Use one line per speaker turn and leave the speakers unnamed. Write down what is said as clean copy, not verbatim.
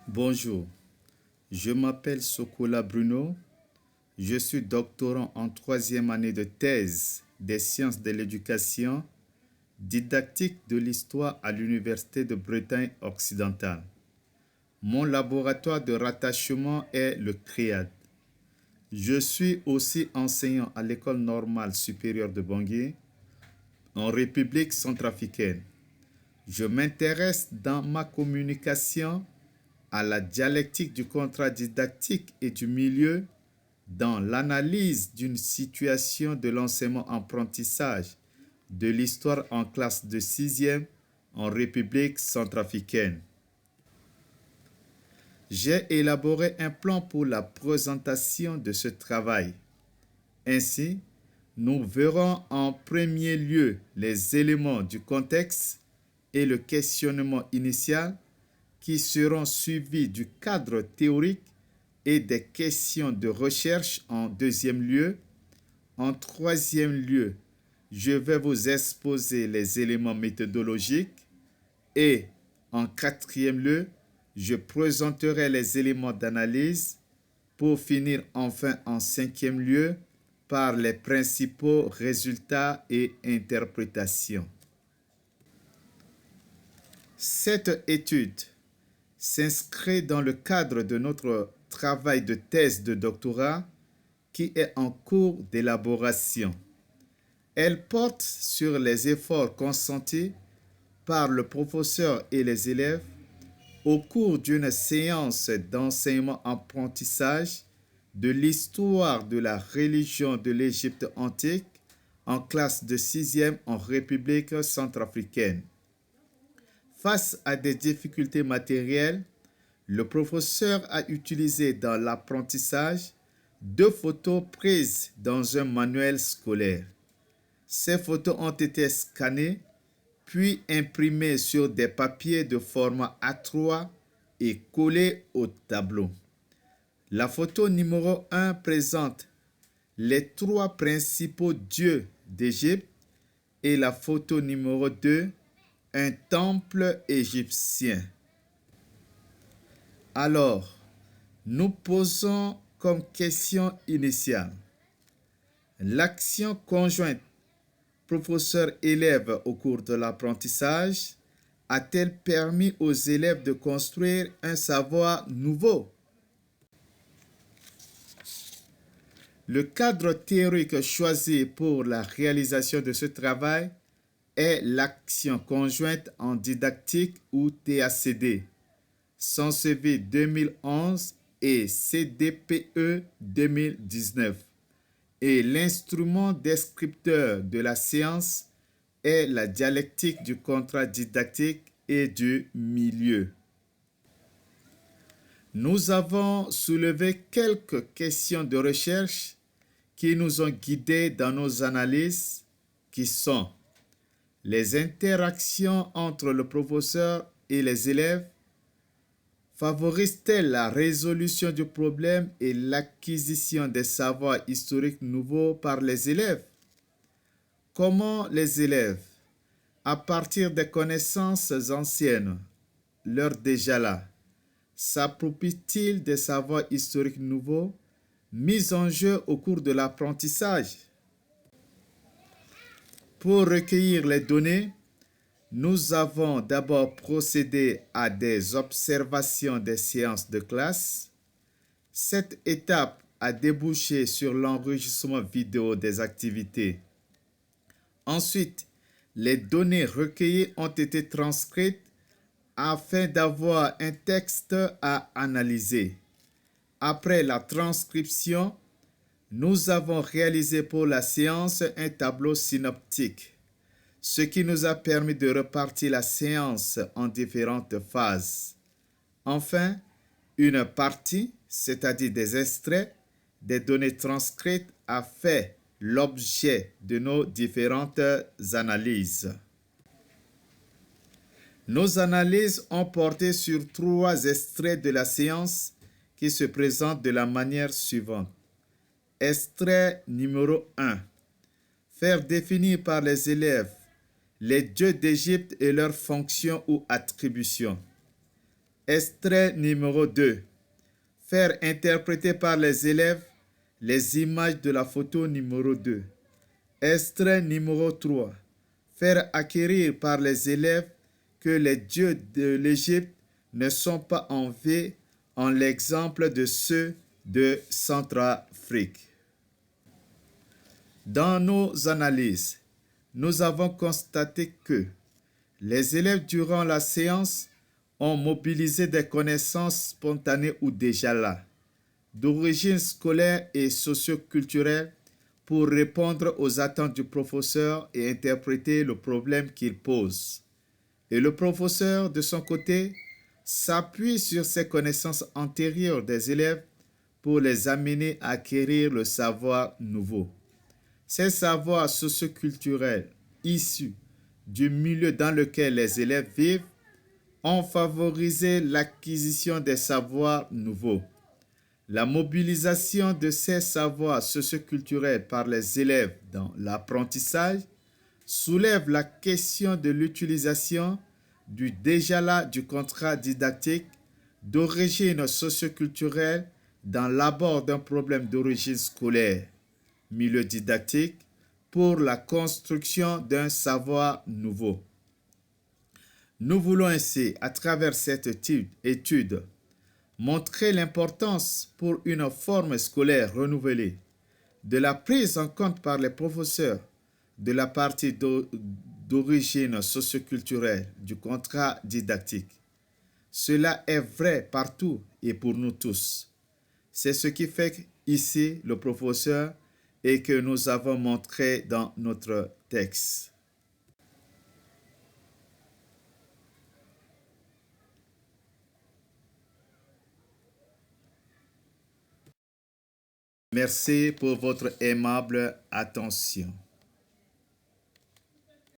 Bonjour, je m'appelle Sokola Bruno, je suis doctorant en troisième année de thèse des sciences de l'éducation, didactique de l'histoire à l'Université de Bretagne occidentale. Mon laboratoire de rattachement est le CREAD. Je suis aussi enseignant à l'École normale supérieure de Bangui, en République centrafricaine. Je m'intéresse dans ma communication à la dialectique du contrat didactique et du milieu dans l'analyse d'une situation de l'enseignement-apprentissage de l'histoire en classe de 6e en République centrafricaine. J'ai élaboré un plan pour la présentation de ce travail. Ainsi, nous verrons en premier lieu les éléments du contexte et le questionnement initial qui seront suivis du cadre théorique et des questions de recherche en deuxième lieu. En troisième lieu, je vais vous exposer les éléments méthodologiques et en quatrième lieu, je présenterai les éléments d'analyse pour finir enfin en cinquième lieu par les principaux résultats et interprétations. Cette étude s'inscrit dans le cadre de notre travail de thèse de doctorat qui est en cours d'élaboration. Elle porte sur les efforts consentis par le professeur et les élèves au cours d'une séance d'enseignement-apprentissage de l'histoire de la religion de l'Égypte antique en classe de 6e en République centrafricaine. Face à des difficultés matérielles, le professeur a utilisé dans l'apprentissage 2 photos prises dans un manuel scolaire. Ces photos ont été scannées puis imprimées sur des papiers de format A3 et collées au tableau. La photo numéro 1 présente les 3 principaux dieux d'Égypte et la photo numéro 2 un temple égyptien. Alors, nous posons comme question initiale: l'action conjointe professeur-élève au cours de l'apprentissage a-t-elle permis aux élèves de construire un savoir nouveau? Le cadre théorique choisi pour la réalisation de ce travail est l'action conjointe en didactique ou TACD, Sansevie 2011 et CDPE 2019. Et l'instrument descripteur de la séance est la dialectique du contrat didactique et du milieu. Nous avons soulevé quelques questions de recherche qui nous ont guidés dans nos analyses, qui sont: les interactions entre le professeur et les élèves favorisent-elles la résolution du problème et l'acquisition des savoirs historiques nouveaux par les élèves? Comment les élèves, à partir des connaissances anciennes, leur déjà là, s'approprient-ils des savoirs historiques nouveaux mis en jeu au cours de l'apprentissage? Pour recueillir les données, nous avons d'abord procédé à des observations des séances de classe. Cette étape a débouché sur l'enregistrement vidéo des activités. Ensuite, les données recueillies ont été transcrites afin d'avoir un texte à analyser. Après la transcription, nous avons réalisé pour la séance un tableau synoptique, ce qui nous a permis de repartir la séance en différentes phases. Enfin, une partie, c'est-à-dire des extraits, des données transcrites, a fait l'objet de nos différentes analyses. Nos analyses ont porté sur 3 extraits de la séance qui se présentent de la manière suivante. Extrait numéro 1. Faire définir par les élèves les dieux d'Égypte et leurs fonctions ou attributions. Extrait numéro 2. Faire interpréter par les élèves les images de la photo numéro 2. Extrait numéro 3. Faire acquérir par les élèves que les dieux de l'Égypte ne sont pas en vie en l'exemple de ceux de Centrafrique. Dans nos analyses, nous avons constaté que les élèves durant la séance ont mobilisé des connaissances spontanées ou déjà là, d'origine scolaire et socio-culturelle, pour répondre aux attentes du professeur et interpréter le problème qu'il pose. Et le professeur, de son côté, s'appuie sur ces connaissances antérieures des élèves pour les amener à acquérir le savoir nouveau. Ces savoirs socioculturels issus du milieu dans lequel les élèves vivent ont favorisé l'acquisition des savoirs nouveaux. La mobilisation de ces savoirs socioculturels par les élèves dans l'apprentissage soulève la question de l'utilisation du déjà là du contrat didactique d'origine socioculturelle dans l'abord d'un problème d'origine scolaire, milieu didactique, pour la construction d'un savoir nouveau. Nous voulons ainsi, à travers cette étude, montrer l'importance pour une forme scolaire renouvelée de la prise en compte par les professeurs de la partie d'origine socioculturelle du contrat didactique. Cela est vrai partout et pour nous tous. C'est ce qui fait ici le professeur et que nous avons montré dans notre texte. Merci pour votre aimable attention.